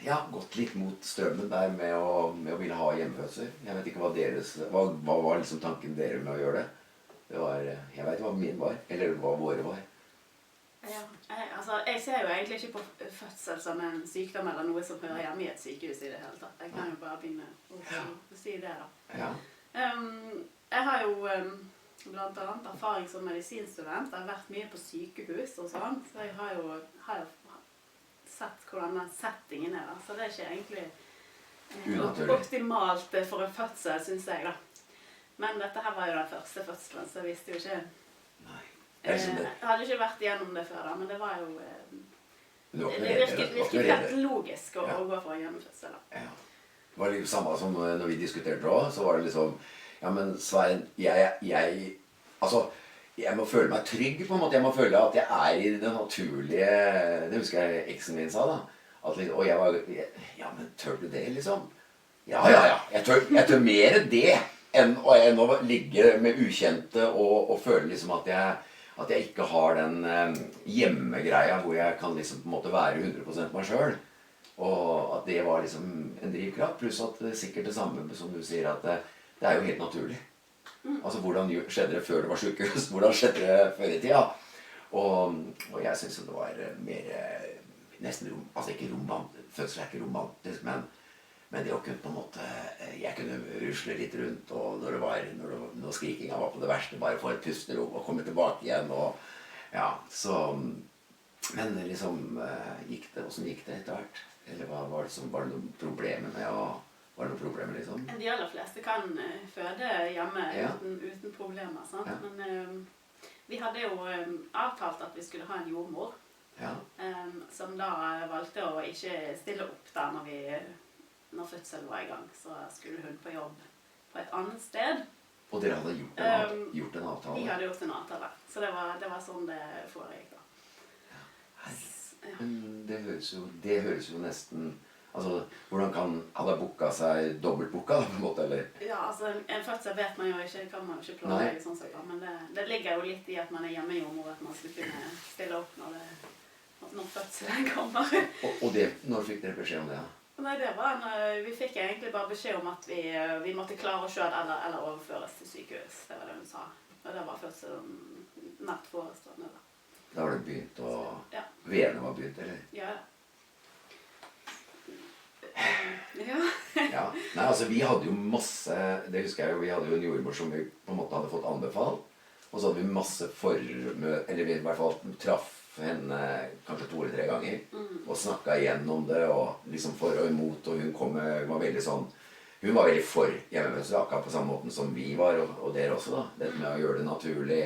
ja, gått litt mot strømmen der med å ville ha hjemmefødsel. Jeg vet ikke hva var liksom tanken dere med å gjøre det. Jeg vet hva min var, eller hva våre var. Ja, jeg ser jo egentlig ikke på fødsel som en sykdom eller noe som hører hjemme i et sykehus i det hele tatt. Jeg kan jo bare begynne å si det da. Ja. Jeg har jo blant annet erfaring som medisinstudent. Jeg har vært mye på sykehus og sånn, så jeg har jo sett hvordan den settingen da. Så det er ikke egentlig optimalt for en fødsel, synes jeg da. Men dette her var jo den første fødselen, så jeg visste jo ikke... Nei. Jeg hadde ikke vært igjennom det før da, men det var jo... Det virket helt logisk å gå for en hjemmefødsel da. Ja. Det var litt samme som når vi diskuterte det også, så var det liksom... Ja, men Svein, jeg må føle meg trygg på en måte. Jeg må føle at jeg i det naturlige... Det husker jeg eksen min sa da. Og jeg var... Ja, men tør du det liksom? Ja. Jeg tør mer det enn å ligge med ukjente og føle liksom at jeg ikke har den hjemmegreia hvor jeg kan liksom på en måte være 100% meg selv. Og at det var liksom en drivkraft. Pluss at sikkert det samme som du sier at... Det er jo helt naturlig. Altså, hvordan skjedde det før det var sykehus? Hvordan skjedde det før i tida? Og jeg synes det var mer, nesten, altså ikke romantisk, fødsel er ikke romantisk, men det å kunne på en måte, jeg kunne rusle litt rundt, og når skrikinga var på det verste, bare få et pusterom og komme tilbake igjen, og ja, så, men liksom, hvordan gikk det etter hvert? Eller var det noen problemer med å... Var det noen problemer liksom? De aller fleste kan føde hjemme uten problemer, sant? Ja. Men vi hadde jo avtalt at vi skulle ha en jordmor, som da valgte å ikke stille opp der når fødselen var i gang. Så skulle hun på jobb på et annet sted. Og dere hadde gjort en avtale? Vi hadde gjort en avtale, så det var sånn det foregikk da. Ja. Men det høres jo nesten... Altså, hvordan hadde booket seg dobbeltbooket da, på en måte, eller? Ja, altså, en fødsel vet man jo ikke, kan man jo ikke planlegge sånn sett, men det ligger jo litt i at man hjemme i jordmor, at man skulle kunne stille opp når fødselen kommer. Og det, når fikk dere beskjed om det? Nei, det var vi fikk egentlig bare beskjed om at vi måtte klare oss selv eller overføres til sykehus, det var det hun sa. Og det var fødselen natt forestående da. Da var det begynt å... Ja. Vene var begynt, eller? Ja. Ja. Nei, altså vi hadde jo masse, det husker jeg jo, vi hadde jo en jordmor som vi på en måte hadde fått anbefalt, og så hadde vi masse eller vi i hvert fall traff henne kanskje 2 eller 3 ganger, og snakket igjennom det, og liksom for og imot, og hun var veldig sånn, hun var veldig for hjemmefødsel, akkurat på samme måten som vi var, og dere også da, det med å gjøre det naturlig,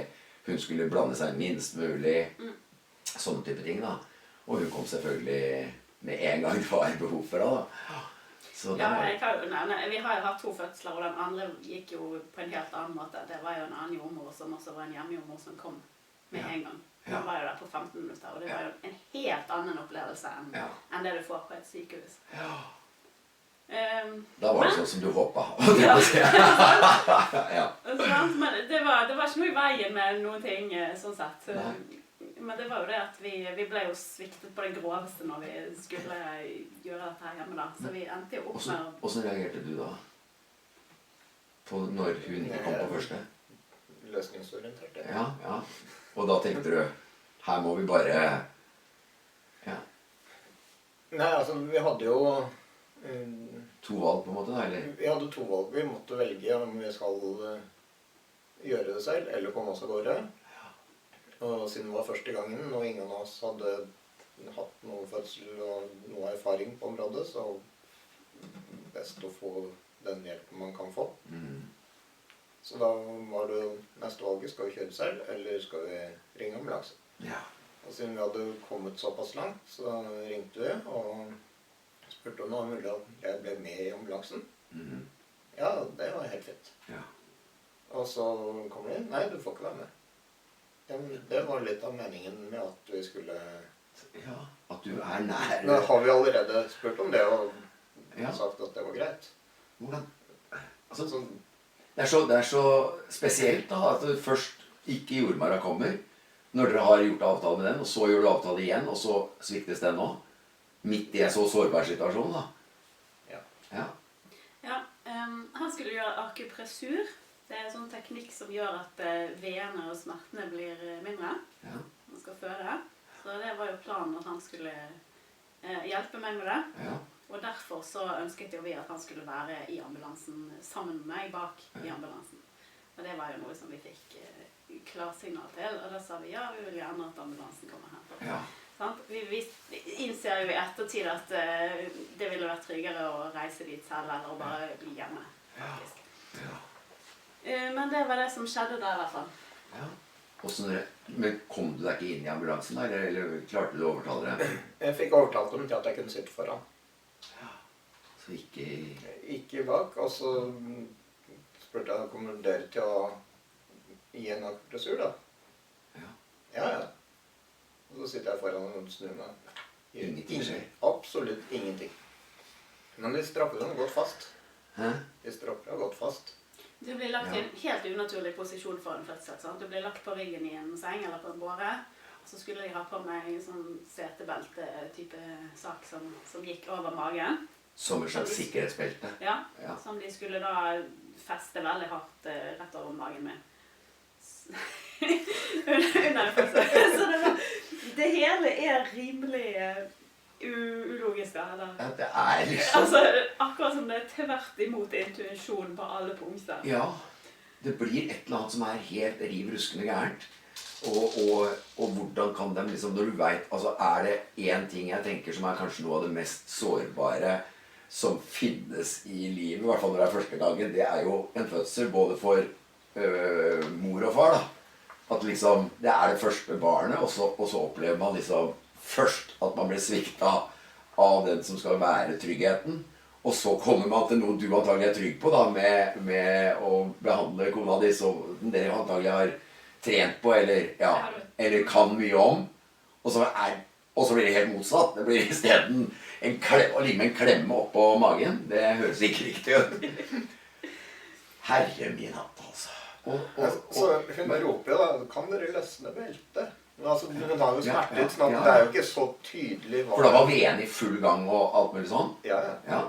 hun skulle blande seg minst mulig, sånne type ting da, og hun kom selvfølgelig med en gang det var behov for det da. Ja, jeg kan jo nevne, vi har jo hatt 2 fødsler, og den andre gikk jo på en helt annen måte. Det var jo en annen jordmor som også var en hjemmejordmor som kom med en gang. Hun var jo der på 15 minutter, og det var jo en helt annen opplevelse enn det du får på et sykehus. Ja. Da var det sånn som du håpet. Ja. Men det var ikke noe i veien med noen ting sånn sett. Men det var jo det at vi ble jo sviktet på det groveste når vi skulle gjøre dette her hjemme da. Så vi endte jo opp med... Hvordan reagerte du da? På når hun ikke kom på første? Løsningsorientert. Ja. Og da tenkte du, her må vi bare... Ja. Nei, altså vi hadde jo... 2 valg på en måte da, eller? Vi hadde 2 valg. Vi måtte velge om vi skal gjøre det selv, eller komme oss av gårde. Og siden det var første gangen, og ingen av oss hadde hatt noen fødsel og noe erfaring på området, så best å få den hjelpen man kan få. Så da var det neste valget, skal vi kjøre selv, eller skal vi ringe ambulanse? Ja. Og siden vi hadde kommet såpass langt, så ringte vi og spurte om det var mulig at jeg ble med i ambulansen. Ja, det var helt fint. Ja. Og så kom vi inn, nei, du får ikke være med. Ja, det var litt av meningen med at vi skulle... Ja, at du nær... Nå har vi allerede spurt om det og sagt at det var greit. Hvordan? Altså, det er så spesielt da, at først ikke jordmora kommer, når dere har gjort avtale med den, og så gjør du avtale igjen, og så sviktes den også. midt i en så sårbar situasjon, da. Ja. Ja. Ja, han skulle gjøre akupressur. Det er en sånn teknikk som gjør at veene og smertene blir mindre. Ja. Han skal føde. Så det var jo planen at han skulle hjelpe meg med det. Ja. Og derfor så ønsket jo vi at han skulle være i ambulansen sammen med meg bak i ambulansen. Og det var jo noe som vi fikk klarsignal til. Og da sa vi ja, vi vil gjerne at ambulansen kommer her på. Ja. Vi innser jo i ettertid at det ville vært tryggere å reise dit selv eller å bare bli hjemme, faktisk. Ja. Men det var det som skjedde der i hvert fall. Ja. Men kom du deg ikke inn i ambulansen, eller klarte du å overtale dem? Jeg fikk overtalt dem til at jeg kunne sitte foran. Ja. Så ikke... Ikke bak, og så spurte jeg kommer dere til å gi en akupressur, da? Ja. Ja, ja. Og så sitter jeg foran og snur meg. Ingenting skjer. Absolutt ingenting. Men de strapper dem godt fast. Hæ? De strapper dem godt fast. Du blir lagt i en helt unaturlig posisjon for en fødsel. Sant? Du blir lagt på ryggen i en seng eller på en båre. Og så skulle de ha på meg en sånn setebelte-type sak som gikk over magen. Som en slags sikkerhetsbelte? Ja, Ja. som de skulle da feste veldig hardt rett over magen min. Under en fødsel. Så det hele er rimelig ulogisk da, eller? Ja, det er liksom... Altså, akkurat som det er tvert imot intuisjon på alle punkter. Ja, det blir et eller annet som er helt riv ruskende gærent. Og hvordan kan de liksom, når du vet, altså er det en ting jeg tenker som er kanskje noe av det mest sårbare som finnes i livet, i hvert fall når det er første gangen, det er jo en fødsel både for mor og far da. At liksom, det er det første barnet, og så opplever man liksom først at man blir sviktet av den som skal være tryggheten. Og så kommer man til noe du antagelig er trygg på da, med å behandle kona di som dere antagelig har trent på, eller kan mye om. Og så blir det helt motsatt. Det blir i stedet å ligge med en klemme opp på magen. Det høres ikke riktig ut. Herre min hatt, altså. Så hun roper jo da, kan dere løsne beltet? Men altså, hun har jo smertet, sånn at ja. det er jo ikke så tydelig hva... For da var veden i full gang og alt mulig sånn? Ja. Ja.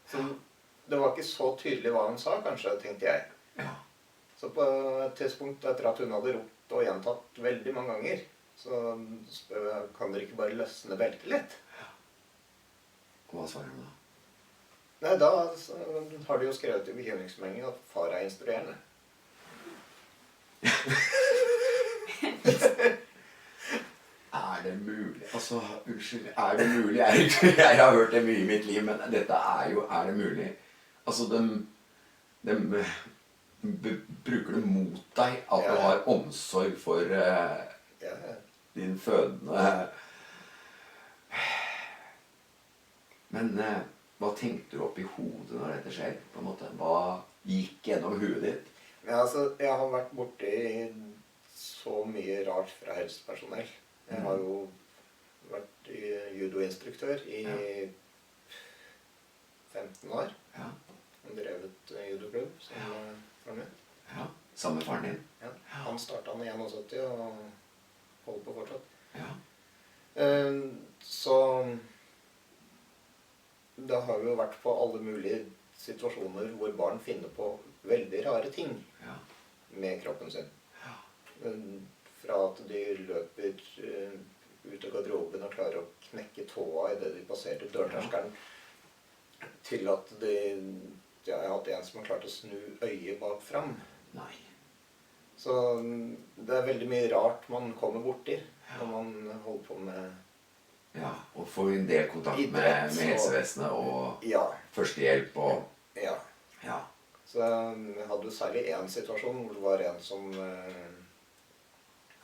Så det var ikke så tydelig hva hun sa, kanskje, tenkte jeg. Ja. Så på et tidspunkt etter at hun hadde ropt og gjentatt veldig mange ganger, så spør jeg, kan dere ikke bare løsne beltet litt? Og hva svarer hun da? Nei, da har de jo skrevet i bekymringsmeldingen at far er instruerende. Er det mulig? Altså, unnskyld, er det mulig? Jeg har hørt det mye i mitt liv, men dette er det mulig? Altså, de bruker det mot deg at du har omsorg for din fødende. Men hva tenkte du opp i hodet når dette skjer, på en måte? Hva gikk gjennom huet ditt? Ja, altså, jeg har vært borte i så mye rart fra helsepersonell. Jeg har jo vært judoinstruktør i 15 år. Ja. Og drevet judoklubb som faren min. Ja, sammen med faren din. Ja. Han startet med 71 og holder på fortsatt. Ja. Så da har vi jo vært på alle mulige situasjoner hvor barn finner på veldig rare ting med kroppen sin. Fra at de løper ut av garderoben og klarer å knekke tåa i det de passerer dørterskelen, til at jeg har hatt en som har klart å snu øyet bak fram. Nei. Så det er veldig mye rart man kommer borti når man holder på med Ja, og få en del kontakt idrett, med helsevesenet og førstehjelp og Ja. Så jeg hadde særlig en situasjon hvor det var en som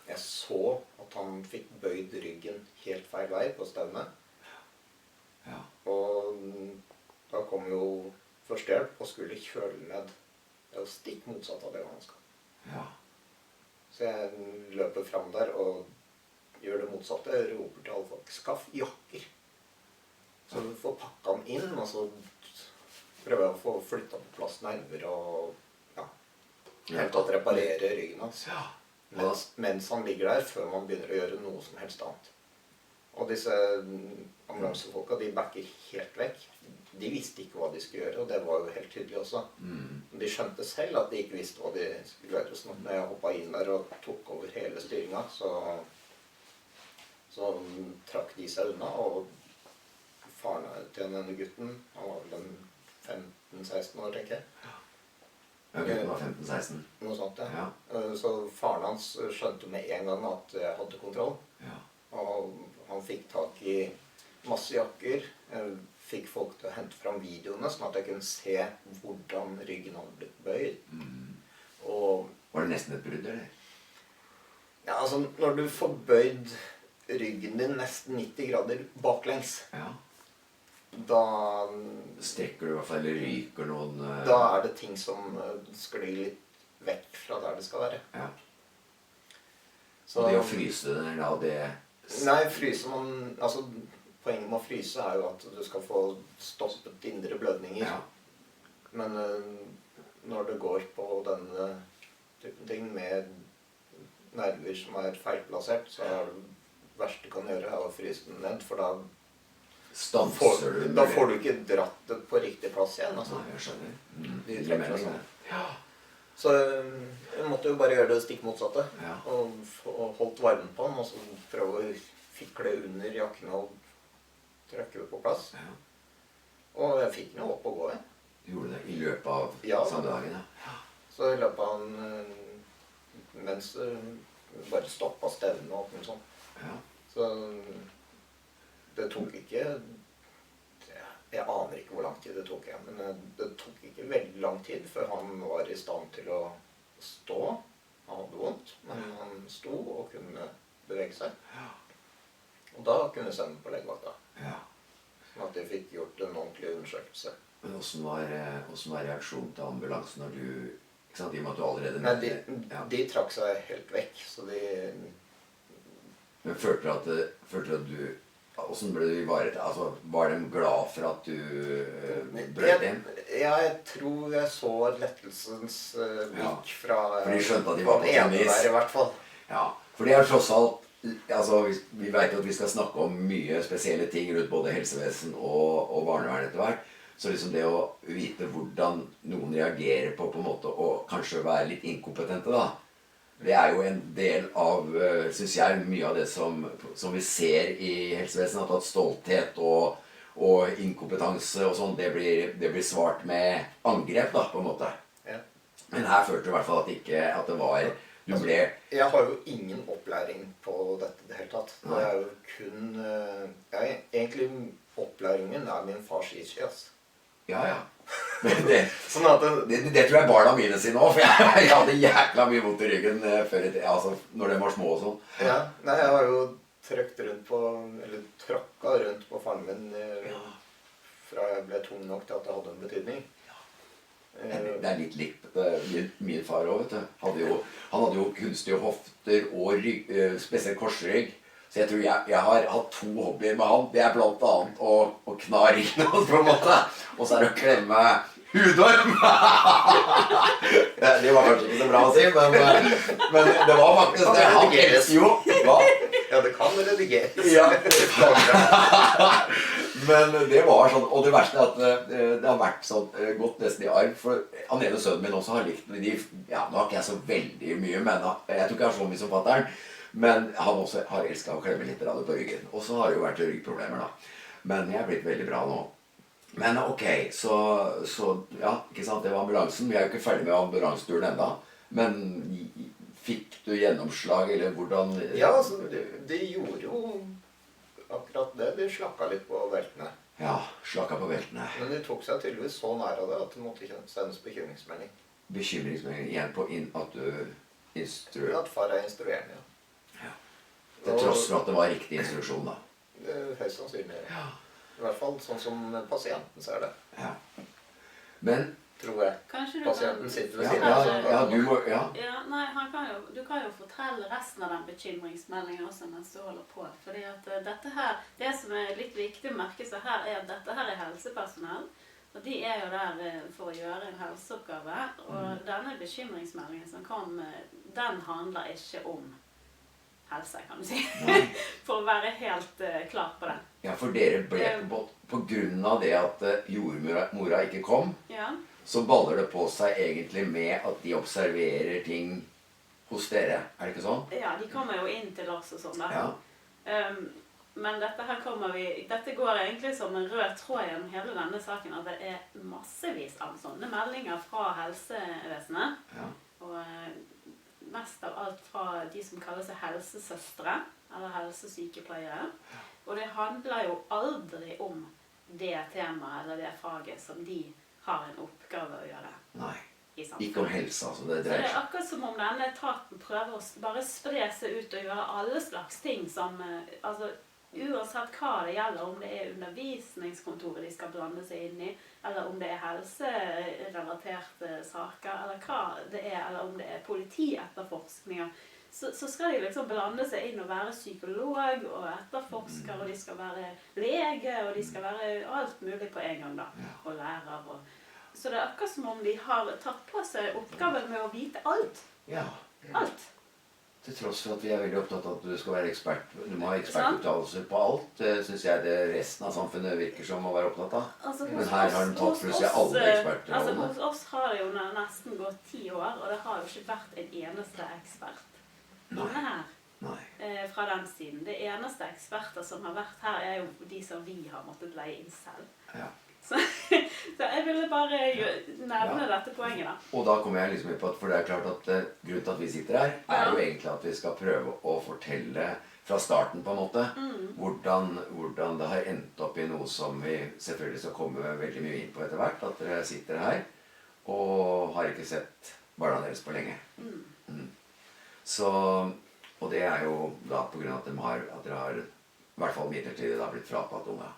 jeg så at han fikk bøyd ryggen helt feil vei på stevnet. Ja. Og da kom jo førstehjelp og skulle kjøle ned. Det er jo stikk motsatt av det man skal. Ja. Så jeg løper fram der og gjør det motsatte. Jeg roper til alle folk, skaff jakker. Så du får pakka dem inn, og så prøver jeg å få flyttet på plass nerver og helt tatt reparere ryggen hans. Mens han ligger der før man begynner å gjøre noe som helst annet. Og disse ambulansefolka, de backer helt vekk. De visste ikke hva de skulle gjøre, og det var jo helt tydelig også. De skjønte selv at de ikke visste hva de skulle gjøre. Så når jeg hoppet inn der og tok over hele styringen, så trakk de seg unna, og faren til denne gutten, han var vel 15-16 år, tenker jeg. Ja, gutten var 15-16. Noe sånt, ja. Ja. Så faren hans skjønte med en gang at jeg hadde kontroll. Ja. Og han fikk tak i masse jakker, fikk folk til å hente fram videoene, sånn at jeg kunne se hvordan ryggen hadde blitt bøyd. Og, Var det nesten et brudd, eller? ja, altså, når du får bøyd ryggen din nesten 90 grader baklengs, Ja. da Strekker du i hvert fall, eller ryker noen... Da er det ting som sklir litt vekk fra der det skal være. Ja. Så, Og det å fryse den, da, det... nei, fryser man... Altså, poenget med å fryse er jo at du skal få stoppet indre blødninger. Ja. Men når det går på denne typen ting med nerver som er feilplassert, så er det verste du kan gjøre er å fryse den ned, for da Stanser du... da får du ikke dratt det på riktig plass igjen. Altså. Nei, jeg skjønner. De Det trekker mener seg jeg. sånn. Ja. Så jeg måtte jo bare gjøre det stikk motsatte. Ja. Og holdt varmen på den, og så prøve å fikle under jakken og trekke det på plass. Ja. Og jeg fikk den jo opp og gå igjen. Du gjorde det i løpet av Ja. samme dagen, ja. Så i løpet av mens bare stoppet stevnen og alt noe sånt. Ja. Så det tok ikke... Jeg aner ikke hvor lang tid det tok, men det tok ikke veldig lang tid før han var i stand til å stå. Han hadde vondt, men han sto og kunne bevege seg. Og da kunne jeg sende på legevakta. Ja. Sånn at jeg fikk gjort en ordentlig undersøkelse. Men hvordan var reaksjonen til ambulansen når du... Ikke sant, i og med at du allerede... Nei, Ja. de trakk seg helt vekk, så de... Men følte du at du... Hvordan ble du ivaret? Altså, var de glad for at du brøt inn? Jeg tror jeg så lettelsens blikk fra For de skjønte at de var på den ene tennis. der i hvert fall. Ja, for det er tross alt... Altså, vi vet jo at vi skal snakke om mye spesielle ting rundt både helsevesen og barnevern etter hvert. Så liksom det å vite hvordan noen reagerer på en måte, og kanskje være litt inkompetente da, det er jo en del av, synes jeg, mye av det som vi ser i helsevesenet, at stolthet og inkompetanse og sånn, det blir svart med angrep da, på en måte. Ja. Men her følte du i hvert fall at det var, du ble... Jeg har jo ingen opplæring på dette i det hele tatt. Det er jo kun... egentlig opplæringen er min fars iski, altså. Ja, ja. Men Sånn at det tror jeg barna mine sier nå, for jeg hadde jækla mye vondt i ryggen før, altså, når de var små og sånn. ja, nei, jeg har jo tråkka rundt på faren min fra jeg ble tung nok til at det hadde en betydning. Det er litt likt min far også, vet du. Han hadde jo kunstige hofter og spesielt korsrygg. Så jeg tror jeg har hatt 2 hobbyer med han. Det er blant annet å kna ryggen hans på en måte. Og så er det å klemme hudorm. Det var kanskje ikke så bra å si, men det var faktisk det. Han elsker jo. Hva? Ja, det kan redigeres. Ja. Men det var sånn, og det verste er at det har vært sånn gått nesten i arv, for han ene sønnen min også har likt de, ja, nå har ikke jeg så veldig mye, men jeg tror ikke jeg har så mye som fatteren, men han også har elsket å klemme litt på ryggen, og så har det jo vært ryggproblemer da, men jeg er blitt veldig bra nå. Men ok, så ja, ikke sant, det var ambulansen, vi er jo ikke ferdig med ambulanseturen enda, men fikk du gjennomslag, eller hvordan... Ja, altså, de gjorde jo akkurat det. De slakka litt på veltene. Ja, slakka på veltene. Men de tok seg tydeligvis så nær av det at det måtte sendes bekymringsmelding. Bekymringsmelding igjen på at du instruerer. At far er instruerende, Ja. Til tross for at det var riktig instruksjon da. Det er høyst sannsynlig. Ja. I hvert fall sånn som pasienten ser det, Ja. Men... tror jeg. Kanskje du Pasienten sitter ved Ja, siden av. du må... Ja. Ja, nei, du kan jo fortelle resten av den bekymringsmeldingen også mens du holder på. Fordi at dette her, det som er litt viktig å merke seg her, er at dette her er helsepersonell. Og de er jo der for å gjøre en helseoppgave. Og denne bekymringsmeldingen som kom, den handler ikke om helse, kan du si. Nei. For å være helt klar på det. Ja, for dere ble på grunn av det at jordmora ikke kom, Ja. så baller det på seg egentlig med at de observerer ting hos dere. Er det ikke sånn? Ja, de kommer jo inn til oss og sånn da. Ja. Men dette går egentlig som en rød tråd gjennom hele denne saken, at det er massevis av sånne meldinger fra helsevesenet. Ja. Og mest av alt fra de som kaller seg helsesøstre, eller helsesykepleiere. Og det handler jo aldri om det temaet eller det faget som de har en oppgave å gjøre Nei. i samfunnet. Ikke om helse, altså. Det Så det dreier er seg. akkurat som om denne etaten prøver å bare spre seg ut og gjøre alle slags ting som altså, uansett hva det gjelder, om det er undervisningskontoret de skal blande seg inn i, eller om det er helserelaterte saker, eller hva det er, eller om det er politietterforskninger, så skal de liksom blande seg inn og være psykolog og etterforsker, og de skal være lege, og de skal være alt mulig på en gang da, og lærer. Så det er akkurat som om de har tatt på seg oppgaven med å vite alt. Ja. Alt. Til tross for at vi er veldig opptatt av at du skal være ekspert. Du må ha ekspertuttalelser på alt. Det synes jeg det resten av samfunnet virker som å være opptatt av. Altså, Men her har de tatt for seg alle ekspertrollene. Hos oss har det jo nesten gått 10 år, og det har jo ikke vært en eneste ekspert inne her. Nei. Fra den siden. Det eneste eksperter som har vært her, er jo de som vi har måttet leie inn selv. Ja. Så jeg ville bare nevne dette poenget da. Og da kommer jeg liksom inn på at, for det er klart at grunnen til at vi sitter her, er jo egentlig at vi skal prøve å fortelle fra starten på en måte, hvordan det har endt opp i noe som vi selvfølgelig skal komme veldig mye inn på etter hvert, at dere sitter her og har ikke sett barna deres på lenge. Så, og det er jo da på grunn av at dere har i hvert fall midlertidig da blitt fratatt unga.